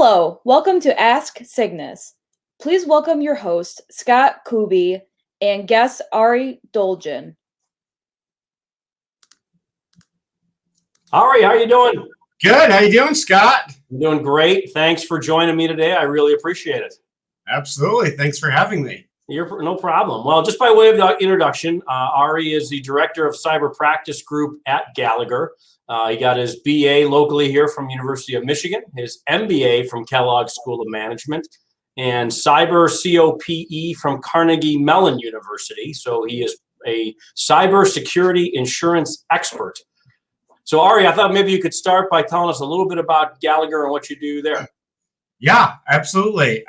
Hello, welcome to Ask Cygnus. Please welcome your host, Scott Kube, and guest Ari Dolgin. Ari, how you doing? Good. How you doing, Scott? I'm doing great. Thanks for joining me today. I really appreciate it. Absolutely. Thanks for having me. No problem. Well, just by way of the introduction, Ari is the director of cyber practice group at Gallagher. He got his BA locally here from University of Michigan, his MBA from Kellogg School of Management, and cyber COPE from Carnegie Mellon University. So he is a cyber security insurance expert. So Ari, I thought maybe you could start by telling us a little bit about Gallagher and what you do there. Yeah, absolutely.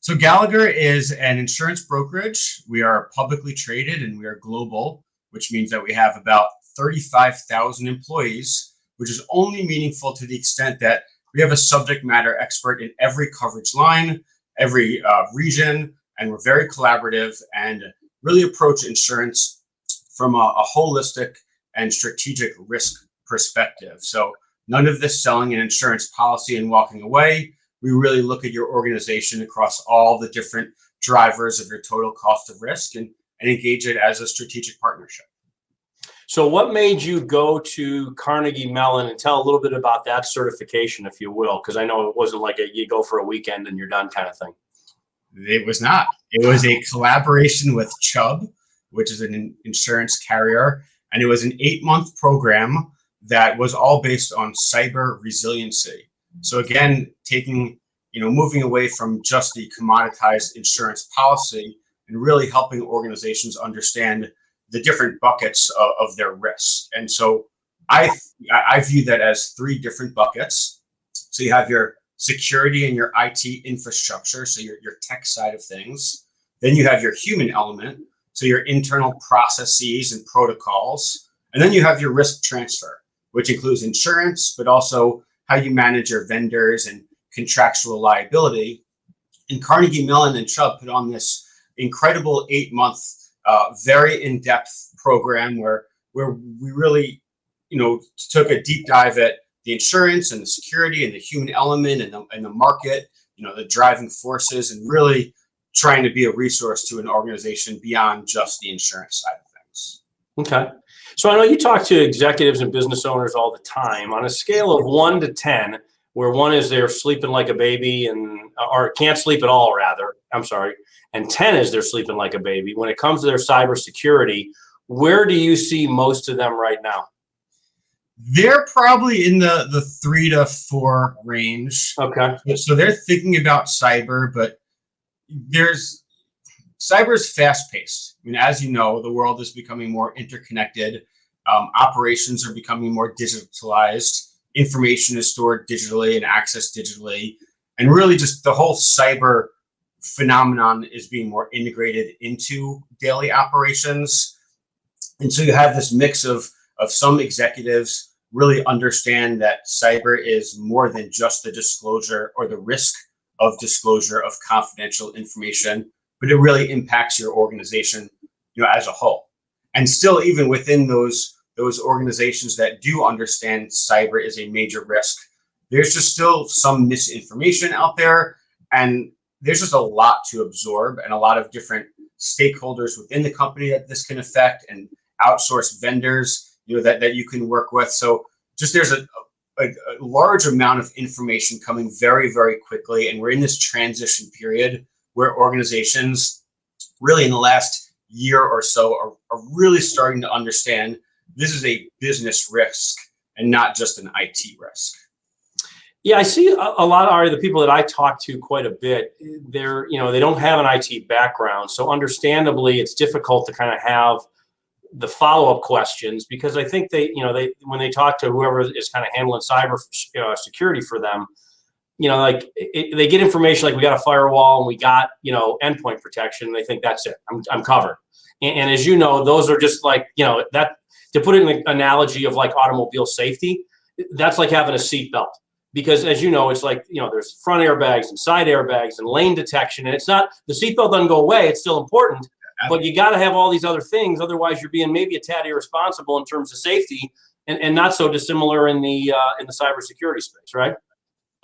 So Gallagher is an insurance brokerage. We are publicly traded and we are global, which means that we have about 35,000 employees, which is only meaningful to the extent that we have a subject matter expert in every coverage line, every region, and we're very collaborative and really approach insurance from a holistic and strategic risk perspective. So none of this selling an insurance policy and walking away. We really look at your organization across all the different drivers of your total cost of risk and engage it as a strategic partnership. So what made you go to Carnegie Mellon, and tell a little bit about that certification, if you will, because I know it wasn't like you go for a weekend and you're done kind of thing. It was not. It was a collaboration with Chubb, which is an insurance carrier, and it was an 8-month program that was all based on cyber resiliency. So again, moving away from just the commoditized insurance policy and really helping organizations understand the different buckets of their risk. And so I view that as 3 different buckets. So you have your security and your IT infrastructure, so your tech side of things. Then you have your human element, so your internal processes and protocols. And then you have your risk transfer, which includes insurance, but also how you manage your vendors and contractual liability. And Carnegie Mellon and Chubb put on this incredible 8-month, very in-depth program where we really, took a deep dive at the insurance and the security and the human element and the market, the driving forces, and really trying to be a resource to an organization beyond just the insurance side of things. Okay. So I know you talk to executives and business owners all the time. On a scale of 1 to 10, where 1 is they're sleeping like a baby or can't sleep at all, rather, and 10 is they're sleeping like a baby. When it comes to their cybersecurity, where do you see most of them right now? They're probably in the 3 to 4 range. Okay. So they're thinking about cyber, but cyber is fast-paced. I mean, as you know, the world is becoming more interconnected. Operations are becoming more digitalized. Information is stored digitally and accessed digitally. And really just the whole cyber phenomenon is being more integrated into daily operations. And so you have this mix of some executives really understand that cyber is more than just the disclosure or the risk of disclosure of confidential information, but it really impacts your organization, as a whole. And still, even within those organizations that do understand cyber is a major risk, there's just still some misinformation out there, and there's just a lot to absorb and a lot of different stakeholders within the company that this can affect, and outsourced vendors, that you can work with. So just there's a large amount of information coming very, very quickly, and we're in this transition period where organizations really in the last year or so are really starting to understand this is a business risk and not just an IT risk. Yeah, I see a lot of the people that I talk to quite a bit. They don't have an IT background, so understandably, it's difficult to kind of have the follow-up questions, because I think they when they talk to whoever is kind of handling cyber security for them, they get information like we got a firewall and we got endpoint protection, and they think that's it. I'm covered. And as you know, those are just like that. To put it in the analogy of like automobile safety, that's like having a seatbelt. Because as you know, it's like, there's front airbags and side airbags and lane detection. And it's not, the seatbelt doesn't go away. It's still important, but you got to have all these other things. Otherwise, you're being maybe a tad irresponsible in terms of safety, and not so dissimilar in the cybersecurity space, right?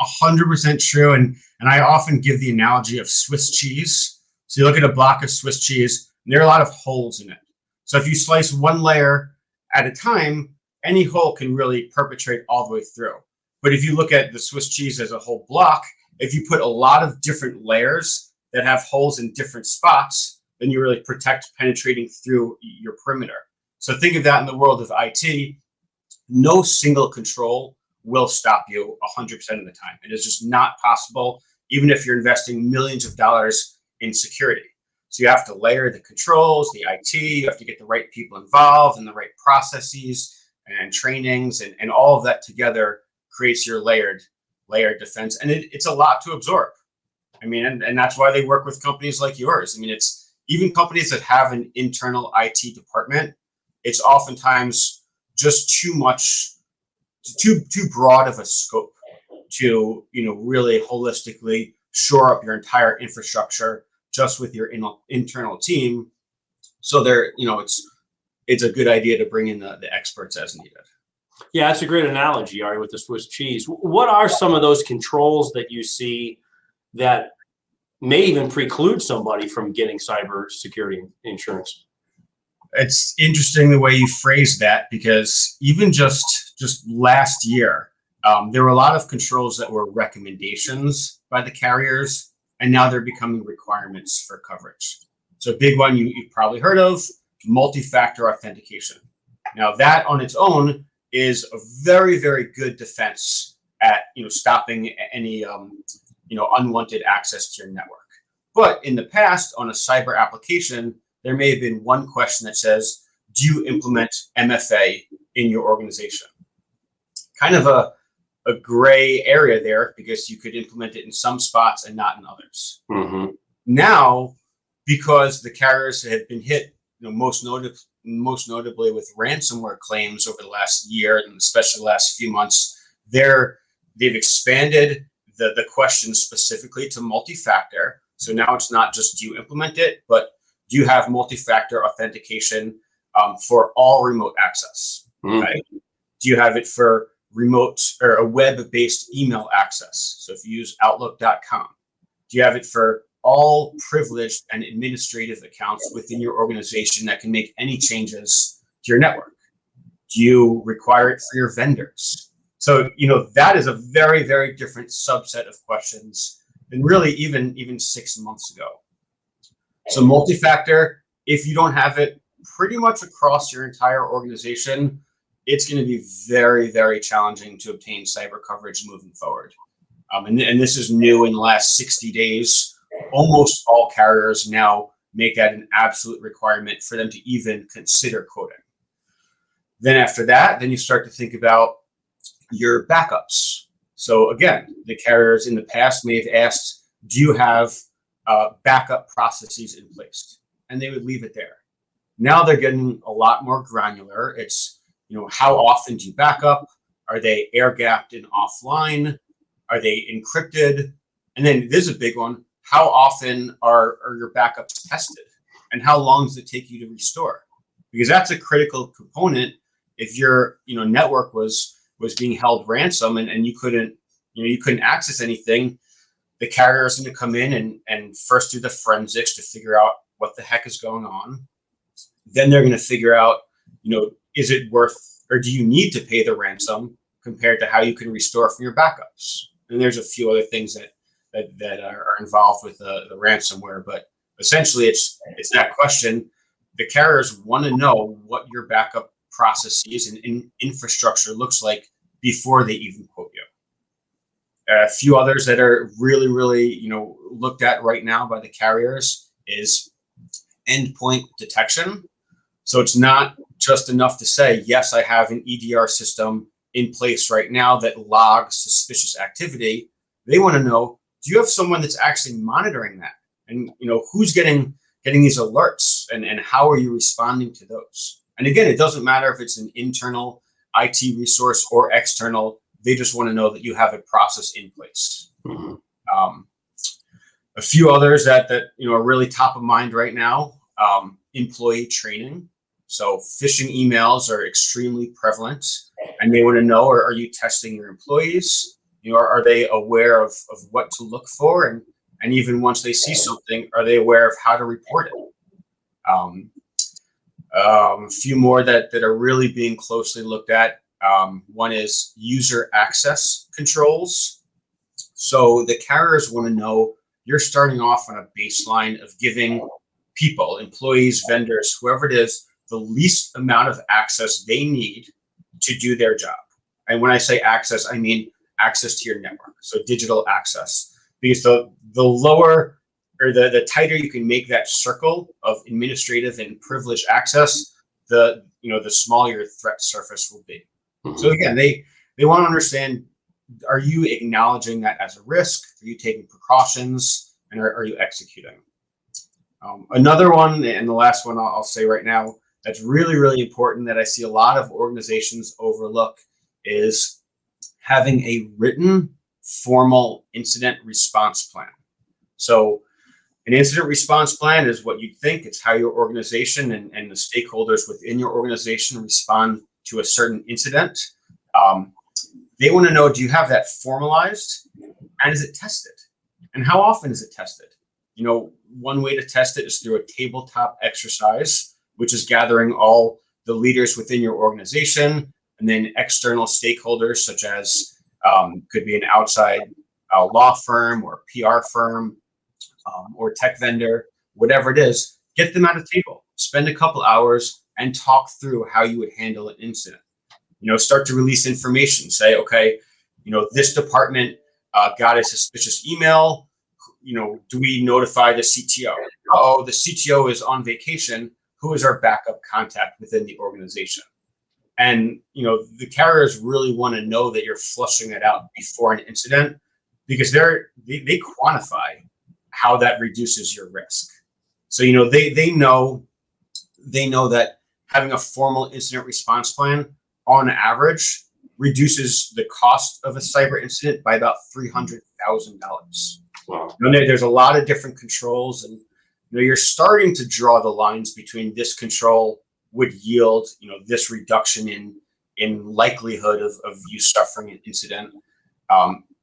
100% true. And I often give the analogy of Swiss cheese. So you look at a block of Swiss cheese, and there are a lot of holes in it. So if you slice one layer at a time, any hole can really perpetrate all the way through. But if you look at the Swiss cheese as a whole block, if you put a lot of different layers that have holes in different spots, then you really protect penetrating through your perimeter. So think of that in the world of IT. No single control will stop you 100% of the time. It is just not possible, even if you're investing millions of dollars in security. So you have to layer the controls, the IT, you have to get the right people involved and the right processes and trainings, and all of that together creates your layered defense. And it's a lot to absorb. I mean, and that's why they work with companies like yours. I mean, it's even companies that have an internal IT department, it's oftentimes just too broad of a scope to, really holistically shore up your entire infrastructure just with your internal team. So it's a good idea to bring in the experts as needed. Yeah, that's a great analogy, Ari, with the Swiss cheese. What are some of those controls that you see that may even preclude somebody from getting cybersecurity insurance? It's interesting the way you phrase that, because even just last year, there were a lot of controls that were recommendations by the carriers, and now they're becoming requirements for coverage. So a big one you've probably heard of, multi-factor authentication. Now that on its own is a very, very good defense at stopping any unwanted access to your network. But in the past, on a cyber application, there may have been one question that says, do you implement MFA in your organization? Kind of a gray area there, because you could implement it in some spots and not in others. Mm-hmm. Now, because the carriers have been hit, most notably with ransomware claims over the last year, and especially the last few months, they've expanded the question specifically to multi-factor. So now it's not just do you implement it, but do you have multi-factor authentication for all remote access? Mm-hmm. Right? Do you have it for remote or a web-based email access? So if you use Outlook.com, do you have it for all privileged and administrative accounts within your organization that can make any changes to your network? Do you require it for your vendors? So, that is a very, very different subset of questions than really even 6 months ago. So multi-factor, if you don't have it pretty much across your entire organization, it's going to be very, very challenging to obtain cyber coverage moving forward. And this is new in the last 60 days. Almost all carriers now make that an absolute requirement for them to even consider quoting. Then after that, then you start to think about your backups. So again, the carriers in the past may have asked, do you have backup processes in place? And they would leave it there. Now they're getting a lot more granular. It's, how often do you back up? Are they air gapped and offline? Are they encrypted? And then there's a big one. How often are your backups tested? And how long does it take you to restore? Because that's a critical component. If your network was being held ransom and you couldn't access anything, the carrier is going to come in and first do the forensics to figure out what the heck is going on. Then they're going to figure out, is it worth, or do you need to pay the ransom compared to how you can restore from your backups? And there's a few other things that are involved with the ransomware, but essentially it's that question. The carriers want to know what your backup processes and infrastructure looks like before they even quote you. A few others that are really, really, looked at right now by the carriers is endpoint detection. So it's not just enough to say, yes, I have an EDR system in place right now that logs suspicious activity. They want to know, do you have someone that's actually monitoring that? And, who's getting these alerts, and how are you responding to those? And again, it doesn't matter if it's an internal IT resource or external. They just want to know that you have a process in place. Mm-hmm. A few others that are really top of mind right now, employee training. So phishing emails are extremely prevalent, and they want to know, are you testing your employees? Are they aware of what to look for? And even once they see something, are they aware of how to report it? A few more that are really being closely looked at. One is user access controls. So the carriers want to know you're starting off on a baseline of giving people, employees, vendors, whoever it is, the least amount of access they need to do their job. And when I say access, I mean access to your network. So digital access, because the lower or the tighter you can make that circle of administrative and privileged access, the smaller your threat surface will be. So again, they want to understand, are you acknowledging that as a risk? Are you taking precautions? And are you executing? Another one, and the last one I'll say right now, that's really, really important that I see a lot of organizations overlook is having a written, formal incident response plan. So an incident response plan is what you'd think. It's how your organization and the stakeholders within your organization respond to a certain incident. They want to know, do you have that formalized, and is it tested? And how often is it tested? One way to test it is through a tabletop exercise, which is gathering all the leaders within your organization and then external stakeholders, such as could be an outside law firm or PR firm or tech vendor, whatever it is. Get them at a table, spend a couple hours and talk through how you would handle an incident. Start to release information. Say, okay, this department got a suspicious email. Do we notify the CTO? Oh, the CTO is on vacation. Who is our backup contact within the organization? And, the carriers really want to know that you're flushing it out before an incident, because they quantify how that reduces your risk. So, they know that having a formal incident response plan on average reduces the cost of a cyber incident by about $300,000. Wow. There's a lot of different controls, and you're starting to draw the lines between this control would yield this reduction in likelihood of you suffering an incident.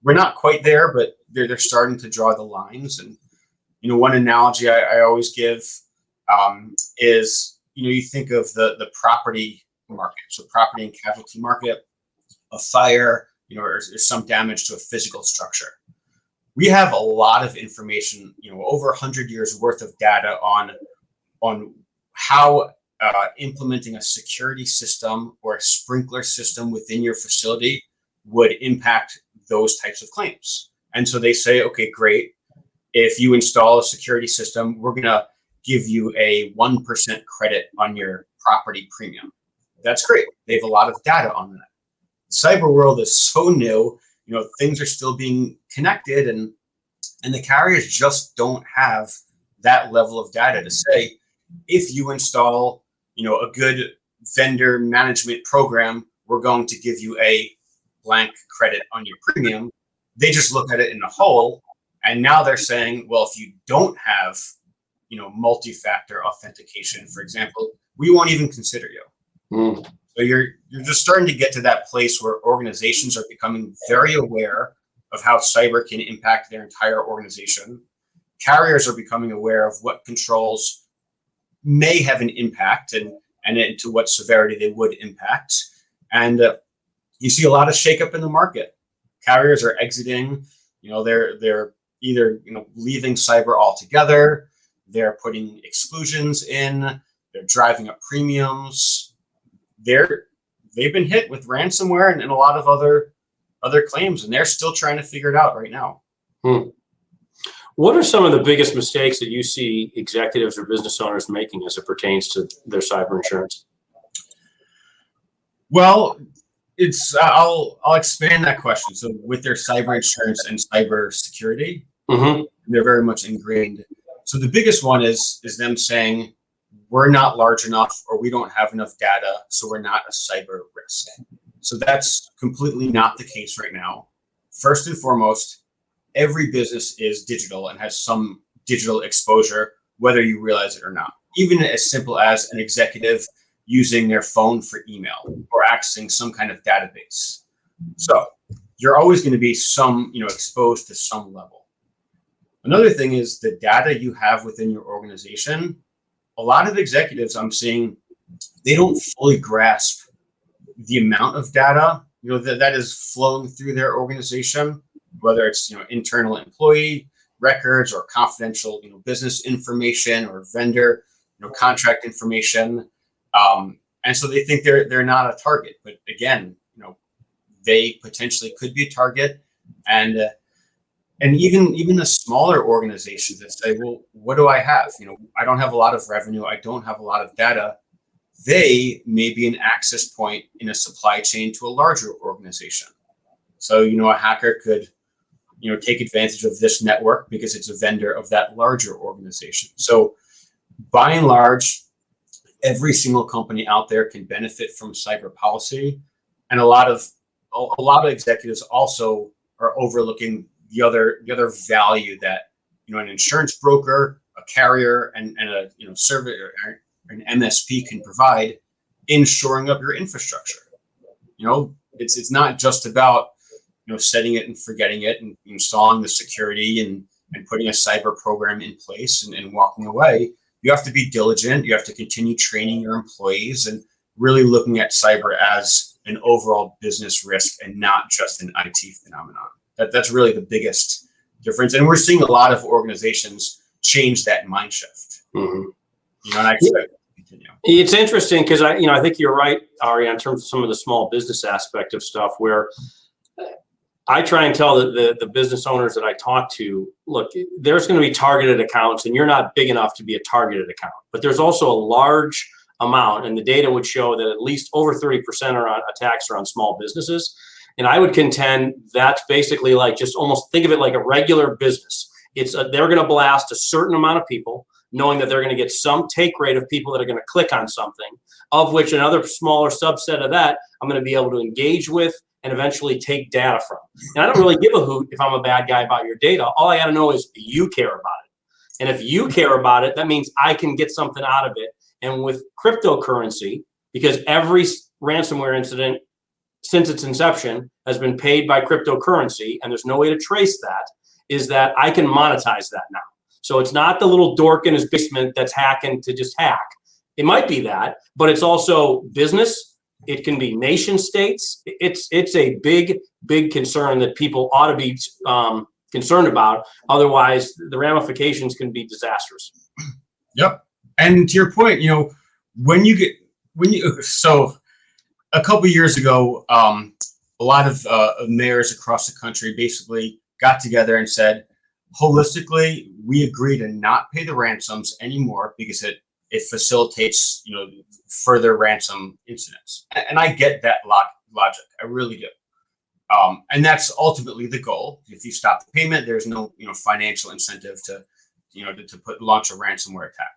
We're not quite there, but they're starting to draw the lines. And one analogy I always give is you think of the property market, so property and casualty market, a fire, or some damage to a physical structure. We have a lot of information, over 100 years worth of data on how implementing a security system or a sprinkler system within your facility would impact those types of claims. And so they say, okay, great. If you install a security system, we're going to give you a 1% credit on your property premium. That's great. They have a lot of data on that. The cyber world is so new, things are still being connected, and the carriers just don't have that level of data to say, if you install, a good vendor management program, we're going to give you a blank credit on your premium. They just look at it in a whole, and now they're saying, well, if you don't have, multi-factor authentication, for example, we won't even consider you. So you're just starting to get to that place where organizations are becoming very aware of how cyber can impact their entire organization. Carriers are becoming aware of what controls may have an impact and to what severity they would impact. And you see a lot of shakeup in the market. Carriers are exiting. They're either leaving cyber altogether. They're putting exclusions in. They're driving up premiums. They've been hit with ransomware and a lot of other claims, and they're still trying to figure it out right now. What are some of the biggest mistakes that you see executives or business owners making as it pertains to their cyber insurance? Well, I'll expand that question. So with their cyber insurance and cyber security, they're very much ingrained. So the biggest one is them saying, we're not large enough, or we don't have enough data, so we're not a cyber risk. So that's completely not the case right now. First and foremost, every business is digital and has some digital exposure, whether you realize it or not. Even as simple as an executive using their phone for email or accessing some kind of database. So you're always going to be exposed to some level. Another thing is the data you have within your organization. A lot of executives I'm seeing, they don't fully grasp the amount of data, that is flowing through their organization, whether it's, internal employee records or confidential, business information or vendor, contract information. And so they think they're not a target, but again, they potentially could be a target. And even the smaller organizations that say, well, what do I have? I don't have a lot of revenue. I don't have a lot of data. They may be an access point in a supply chain to a larger organization. So, a hacker could, take advantage of this network because it's a vendor of that larger organization. So by and large, every single company out there can benefit from cyber policy. And a lot of executives also are overlooking the other value that, an insurance broker, a carrier, and a, server or an MSP can provide in shoring up your infrastructure. It's not just about, setting it and forgetting it and installing the security and putting a cyber program in place and walking away. You have to be diligent. You have to continue training your employees and really looking at cyber as an overall business risk and not just an IT phenomenon. That's really the biggest difference. And we're seeing a lot of organizations change that mind shift. Mm-hmm. And I expect to continue. It's interesting because I think you're right, Ari, in terms of some of the small business aspect of stuff where I try and tell the business owners that I talk to, look, there's going to be targeted accounts and you're not big enough to be a targeted account, but there's also a large amount, and the data would show that at least over 30% attacks are on small businesses. And I would contend that's basically like, just almost think of it like a regular business. They're going to blast a certain amount of people, knowing that they're going to get some take rate of people that are going to click on something, of which another smaller subset of that I'm going to be able to engage with and eventually take data from. And I don't really give a hoot if I'm a bad guy about your data. All I got to know is you care about it. And if you care about it, that means I can get something out of it. And with cryptocurrency, because every ransomware incident since its inception has been paid by cryptocurrency, and there's no way to trace that, is that I can monetize that now. So it's not the little dork in his basement that's hacking to just hack. It might be that, but it's also business. It can be nation states. It's a big concern that people ought to be concerned about. Otherwise, the ramifications can be disastrous. Yep. And to your point, so a couple of years ago, a lot of mayors across the country basically got together and said, holistically, we agree to not pay the ransoms anymore because it facilitates, further ransom incidents. And I get that logic. I really do. And that's ultimately the goal. If you stop the payment, there's no, financial incentive to launch a ransomware attack.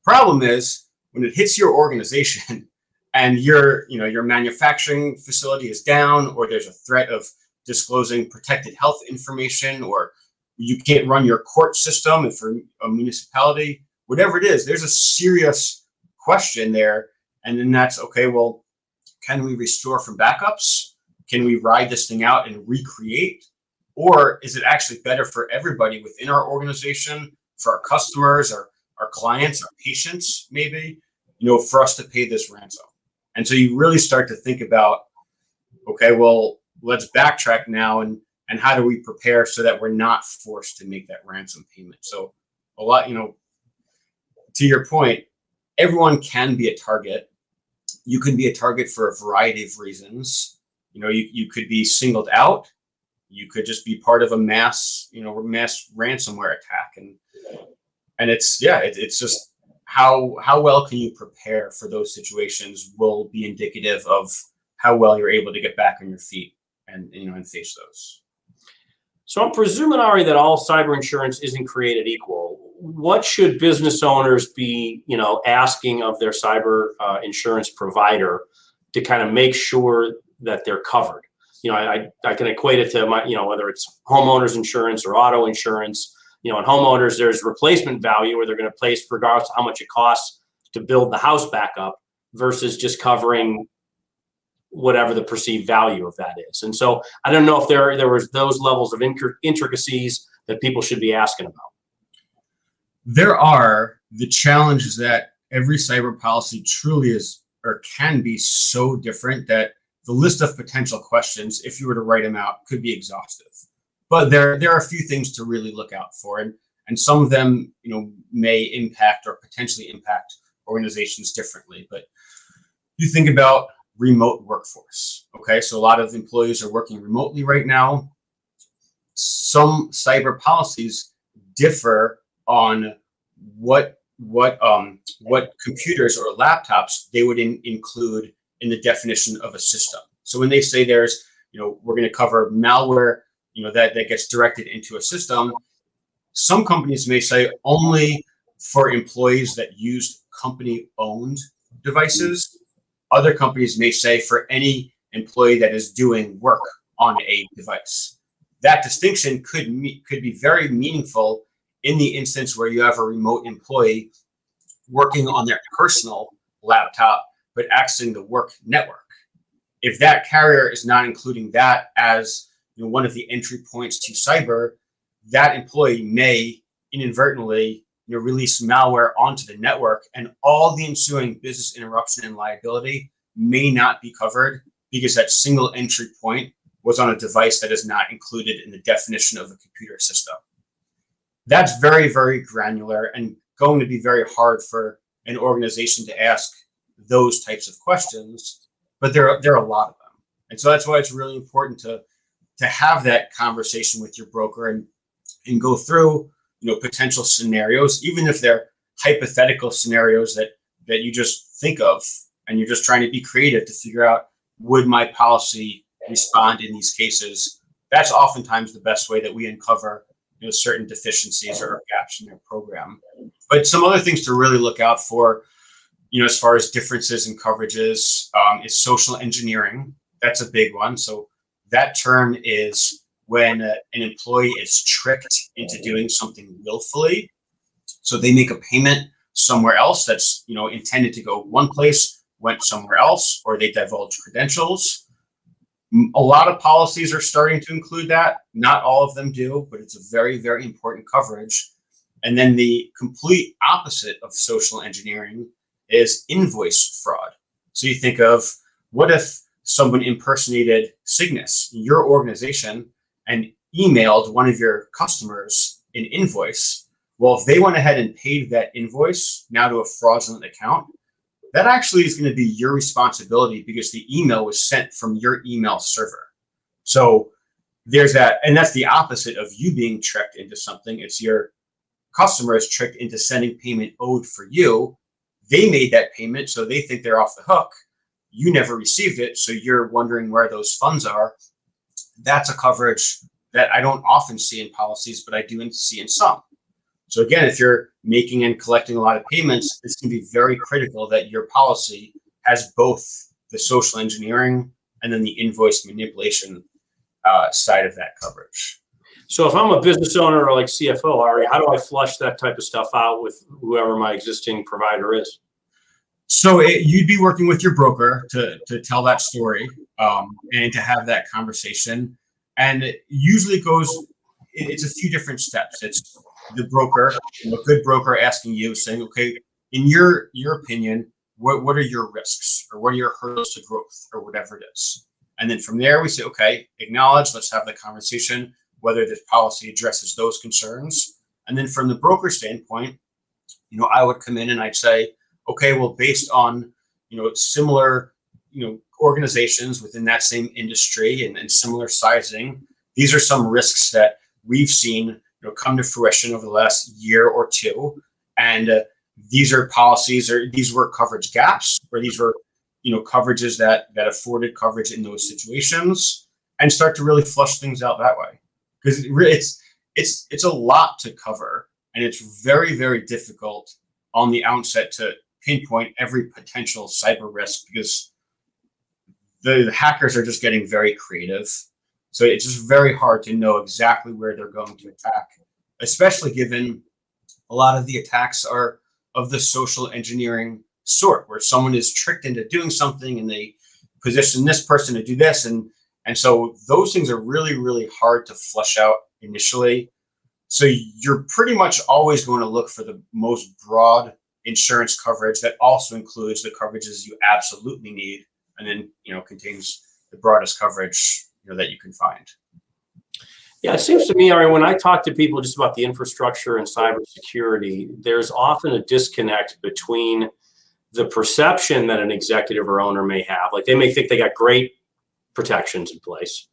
Problem is when it hits your organization and your manufacturing facility is down, or there's a threat of disclosing protected health information, or you can't run your court system for a municipality, whatever it is, there's a serious question there. And then that's, okay, well, can we restore from backups? Can we ride this thing out and recreate? Or is it actually better for everybody within our organization, for our customers, our clients, our patients, maybe, for us to pay this ransom? And so you really start to think about, okay, well, let's backtrack now and how do we prepare so that we're not forced to make that ransom payment? So a lot, to your point, everyone can be a target. You can be a target for a variety of reasons. You could be singled out. You could just be part of a mass ransomware attack. And it's just how well can you prepare for those situations will be indicative of how well you're able to get back on your feet and face those. So I'm presuming, Ari, that all cyber insurance isn't created equal. What should business owners be, asking of their cyber insurance provider to kind of make sure that they're covered? I can equate it to whether it's homeowners insurance or auto insurance. In homeowners, there's replacement value where they're going to place regardless of how much it costs to build the house back up versus just covering whatever the perceived value of that is. And so I don't know if there was those levels of intricacies that people should be asking about. There are. The challenge is that every cyber policy truly is or can be so different that the list of potential questions, if you were to write them out, could be exhaustive. But there are a few things to really look out for, and some of them, may impact or potentially impact organizations differently. But you think about remote workforce. Okay, so a lot of employees are working remotely right now. Some cyber policies differ on what computers or laptops they would include in the definition of a system. So when they say there's, we're going to cover malware, that gets directed into a system, some companies may say only for employees that use company-owned devices. Other companies may say for any employee that is doing work on a device. That distinction could be very meaningful in the instance where you have a remote employee working on their personal laptop, but accessing the work network. If that carrier is not including that as one of the entry points to cyber, that employee may inadvertently release malware onto the network, and all the ensuing business interruption and liability may not be covered because that single entry point was on a device that is not included in the definition of a computer system. That's very, very granular and going to be very hard for an organization to ask those types of questions, but there are a lot of them. And so that's why it's really important to have that conversation with your broker and go through potential scenarios, even if they're hypothetical scenarios that you just think of, and you're just trying to be creative to figure out, would my policy respond in these cases? That's oftentimes the best way that we uncover certain deficiencies or gaps in their program. But some other things to really look out for, as far as differences in coverages, is social engineering. That's a big one. So that term is when an employee is tricked into doing something willfully. So they make a payment somewhere else that's intended to go one place, went somewhere else, or they divulge credentials. A lot of policies are starting to include that. Not all of them do, but it's a very, very important coverage. And then the complete opposite of social engineering is invoice fraud. So you think of, what if someone impersonated Cygnus, your organization, and emailed one of your customers an invoice? Well, if they went ahead and paid that invoice now to a fraudulent account, that actually is going to be your responsibility because the email was sent from your email server. So there's that, and that's the opposite of you being tricked into something. It's your customer is tricked into sending payment owed for you. They made that payment, so they think they're off the hook. You never received it, so you're wondering where those funds are. That's a coverage that I don't often see in policies, but I do see in some. So again, if you're making and collecting a lot of payments, it's going to be very critical that your policy has both the social engineering and then the invoice manipulation side of that coverage. So if I'm a business owner or like CFO, Ari, how do I flush that type of stuff out with whoever my existing provider is? So you'd be working with your broker to tell that story and to have that conversation. And it usually it's a few different steps. It's the broker, a good broker asking you, saying, okay, in your opinion, what are your risks, or what are your hurdles to growth, or whatever it is? And then from there we say, okay, acknowledge, let's have the conversation, whether this policy addresses those concerns. And then from the broker standpoint, I would come in and I'd say, okay, well, based on, similar, organizations within that same industry and similar sizing, these are some risks that we've seen come to fruition over the last year or two. And these are policies, or these were coverage gaps, or these were, coverages that afforded coverage in those situations, and start to really flush things out that way. Because it's a lot to cover, and it's very, very difficult on the outset to pinpoint every potential cyber risk, because the hackers are just getting very creative. So it's just very hard to know exactly where they're going to attack, especially given a lot of the attacks are of the social engineering sort, where someone is tricked into doing something and they position this person to do this. And so those things are really, really hard to flush out initially. So you're pretty much always going to look for the most broad insurance coverage that also includes the coverages you absolutely need, and then, contains the broadest coverage, that you can find. Yeah, it seems to me, Ari, when I talk to people just about the infrastructure and cybersecurity, there's often a disconnect between the perception that an executive or owner may have. Like, they may think they got great protections in place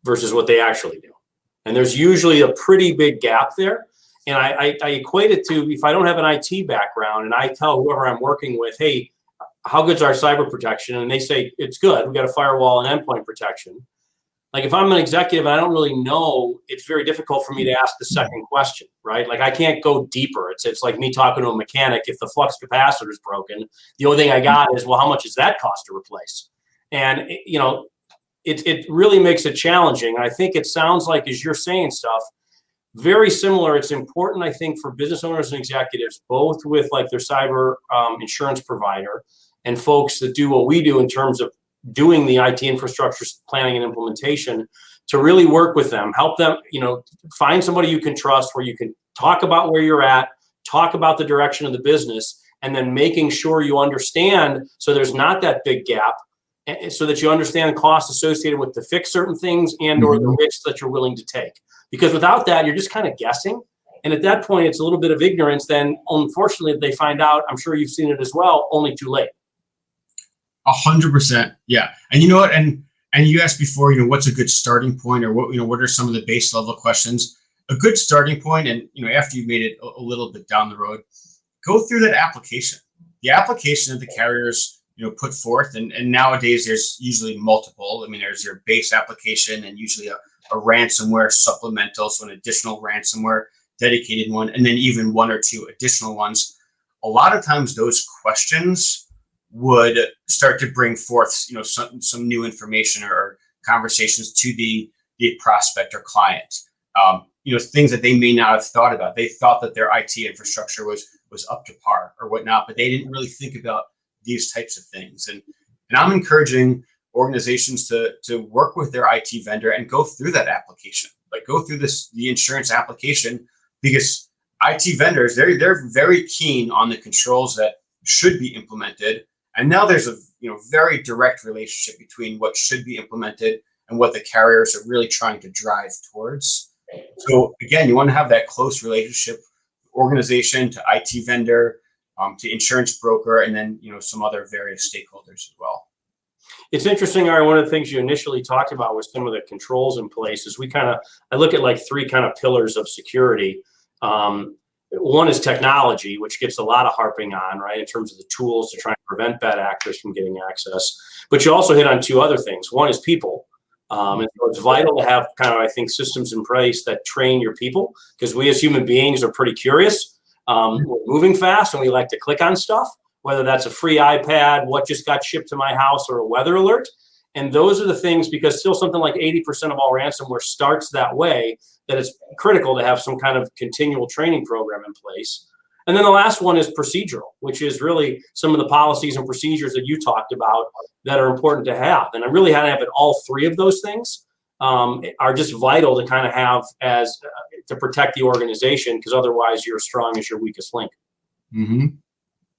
versus what they actually do. And there's usually a pretty big gap there. And I equate it to, if I don't have an IT background and I tell whoever I'm working with, hey, how good's our cyber protection? And they say, it's good. We've got a firewall and endpoint protection. Like, if I'm an executive and I don't really know, it's very difficult for me to ask the second question, right? Like, I can't go deeper. It's like me talking to a mechanic. If the flux capacitor is broken, the only thing I got is, well, how much does that cost to replace? And, it really makes it challenging. And I think it sounds like, as you're saying stuff, very similar. It's important, I think, for business owners and executives, both with like their cyber insurance provider and folks that do what we do in terms of doing the IT infrastructure planning and implementation, to really work with them, help them, find somebody you can trust, where you can talk about where you're at, talk about the direction of the business, and then making sure you understand, so there's not that big gap, so that you understand costs associated with to fix certain things and or the risks that you're willing to take. Because without that, you're just kind of guessing. And at that point, it's a little bit of ignorance. Then, unfortunately, they find out, I'm sure you've seen it as well, only too late. 100%. Yeah. And you know what? And you asked before, what's a good starting point, or what are some of the base level questions? A good starting point, and, after you've made it a little bit down the road, go through that application. The application that the carriers, put forth. And nowadays there's usually multiple. I mean, there's your base application and usually a ransomware supplemental, so an additional ransomware dedicated one, and then even one or two additional ones. A lot of times those questions would start to bring forth, some new information or conversations to the prospect or client. Things that they may not have thought about. They thought that their IT infrastructure was up to par or whatnot, but they didn't really think about these types of things. And I'm encouraging organizations to work with their IT vendor and go through that application, like go through the insurance application, because IT vendors, they're very keen on the controls that should be implemented. And now there's a very direct relationship between what should be implemented and what the carriers are really trying to drive towards. So again, you want to have that close relationship, organization to IT vendor, to insurance broker, and then some other various stakeholders as well. It's interesting, Ari, one of the things you initially talked about was some of the controls in place. Is I look at like three kind of pillars of security. One is technology, which gets a lot of harping on, right, in terms of the tools to try and prevent bad actors from getting access. But you also hit on two other things. One is people. And so it's vital to have kind of, I think, systems in place that train your people, because we as human beings are pretty curious. We're moving fast and we like to click on stuff, whether that's a free iPad, what just got shipped to my house, or a weather alert. And those are the things, because still something like 80% of all ransomware starts that way, that it's critical to have some kind of continual training program in place. And then the last one is procedural, which is really some of the policies and procedures that you talked about that are important to have. And I really had to have it, all three of those things are just vital to kind of have to protect the organization, because otherwise you're as strong as your weakest link. Mm-hmm.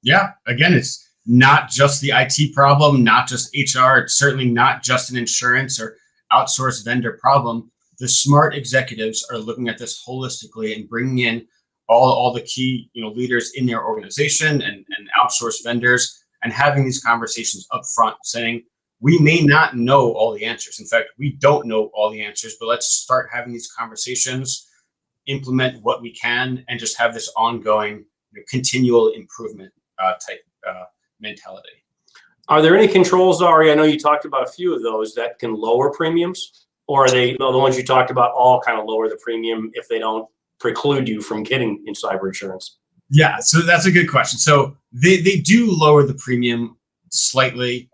Yeah. Again, it's not just the IT problem, not just HR. It's certainly not just an insurance or outsourced vendor problem. The smart executives are looking at this holistically and bringing in all the key leaders in their organization and outsourced vendors, and having these conversations up front, saying, we may not know all the answers. In fact, we don't know all the answers, but let's start having these conversations, implement what we can, and just have this ongoing continual improvement type mentality. Are there any controls, Ari? I know you talked about a few of those that can lower premiums, or are they the ones you talked about all kind of lower the premium if they don't preclude you from getting in cyber insurance? Yeah, so that's a good question. So they do lower the premium slightly.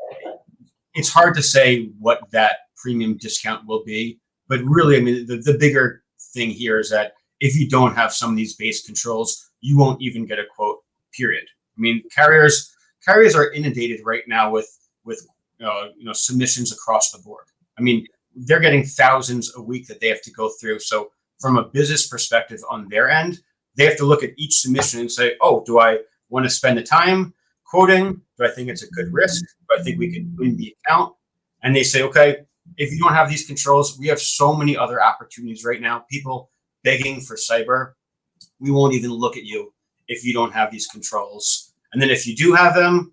It's hard to say what that premium discount will be, but really, I mean, the bigger thing here is that if you don't have some of these base controls, you won't even get a quote, period. I mean, carriers are inundated right now with submissions across the board. I mean, they're getting thousands a week that they have to go through. So from a business perspective on their end, they have to look at each submission and say, oh, do I want to spend the time quoting? Do I think it's a good risk? Do I think we can win the account? And they say, okay, if you don't have these controls, we have so many other opportunities right now. People begging for cyber. We won't even look at you if you don't have these controls. And then if you do have them,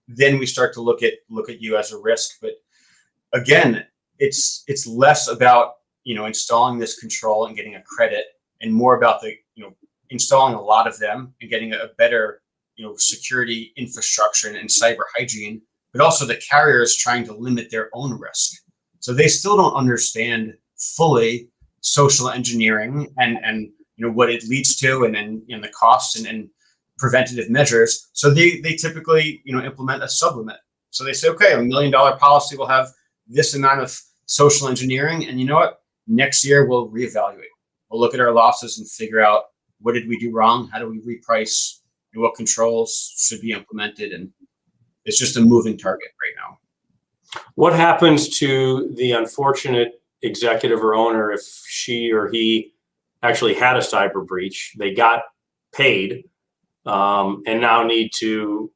then we start to look at you as a risk. But again, it's less about installing this control and getting a credit, and more about the installing a lot of them and getting a better security infrastructure and cyber hygiene. But also the carriers trying to limit their own risk. So they still don't understand fully social engineering and what it leads to, and the costs and preventative measures. So they typically implement a sublimit. So they say, okay, $1 million policy will have this amount of social engineering, and you know what? Next year we'll reevaluate. We'll look at our losses and figure out what did we do wrong, how do we reprice, what controls should be implemented, and it's just a moving target right now. What happens to the unfortunate executive or owner if she or he actually had a cyber breach, they got paid, and now need to,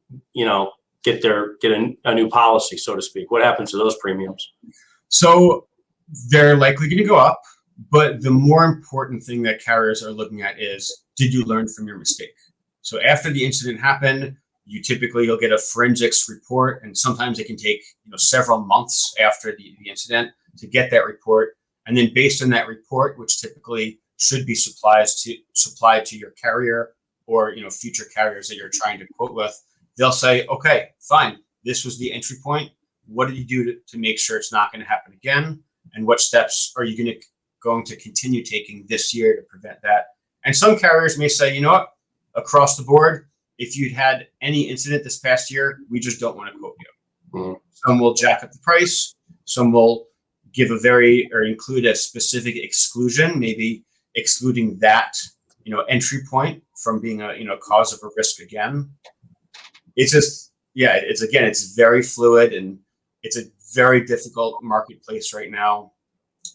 get a new policy, so to speak? What happens to those premiums? So they're likely going to go up, but the more important thing that carriers are looking at is, did you learn from your mistake? So after the incident happened, you'll get a forensics report, and sometimes it can take several months after the incident to get that report. And then based on that report, which typically should be supplied to your carrier or future carriers that you're trying to quote with, they'll say, okay, fine, this was the entry point. What did you do to make sure it's not going to happen again? And what steps are you going to continue taking this year to prevent that? And some carriers may say, you know what, across the board, if you'd had any incident this past year, we just don't want to quote you. Mm-hmm. Some will jack up the price. Some will give include a specific exclusion, maybe excluding that, entry point from being a, cause of a risk again. It's just, it's very fluid, and it's a very difficult marketplace right now.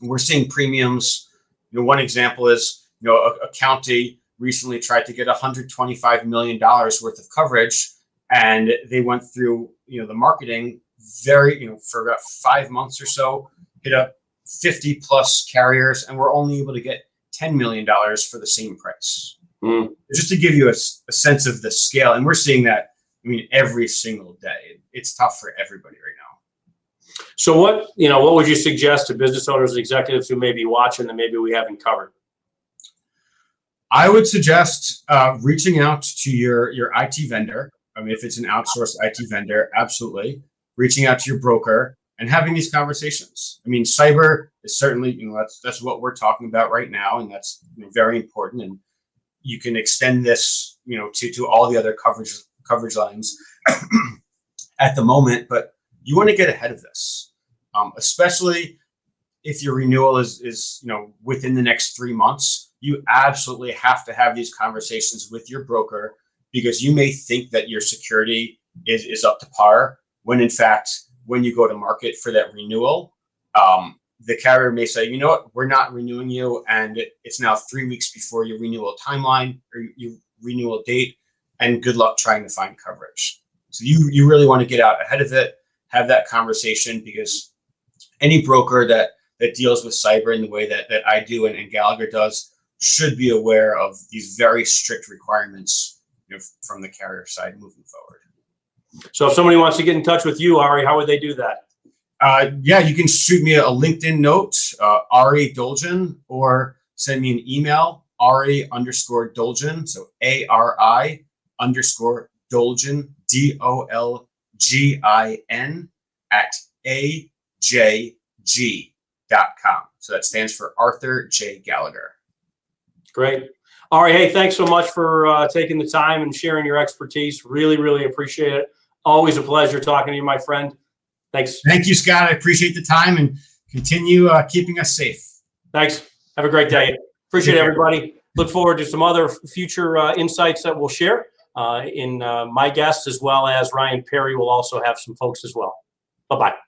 We're seeing premiums. One example is, a county recently tried to get $125 million worth of coverage, and they went through, the marketing for about 5 months or so, hit up 50 plus carriers, and we're only able to get $10 million for the same price. Mm. Just to give you a sense of the scale. And we're seeing that, every single day. It's tough for everybody right now. So what would you suggest to business owners and executives who may be watching that maybe we haven't covered? I would suggest reaching out to your IT vendor. If it's an outsourced IT vendor, absolutely. Reaching out to your broker and having these conversations. Cyber is certainly, that's what we're talking about right now, and that's very important. And you can extend this, to all the other coverage lines at the moment, but you want to get ahead of this, especially if your renewal is within the next 3 months. You absolutely have to have these conversations with your broker, because you may think that your security is up to par, when in fact, when you go to market for that renewal, the carrier may say, you know what, we're not renewing you, and it's now 3 weeks before your renewal timeline or your renewal date, and good luck trying to find coverage. So you really want to get out ahead of it, have that conversation, because any broker that deals with cyber in the way that I do and Gallagher does should be aware of these very strict requirements from the carrier side moving forward. So if somebody wants to get in touch with you, Ari, how would they do that? You can shoot me a LinkedIn note, Ari Dolgin, or send me an email, Ari_Dolgin. So ARI_Dolgin, DOLGIN @AJG.com. So that stands for Arthur J. Gallagher. Great. Ari, hey, thanks so much for taking the time and sharing your expertise. Really, really appreciate it. Always a pleasure talking to you, my friend. Thanks. Thank you, Scott. I appreciate the time, and continue keeping us safe. Thanks. Have a great day. Appreciate it, everybody. Look forward to some other future insights that we'll share in my guests, as well as Ryan Perry will also have some folks as well. Bye-bye.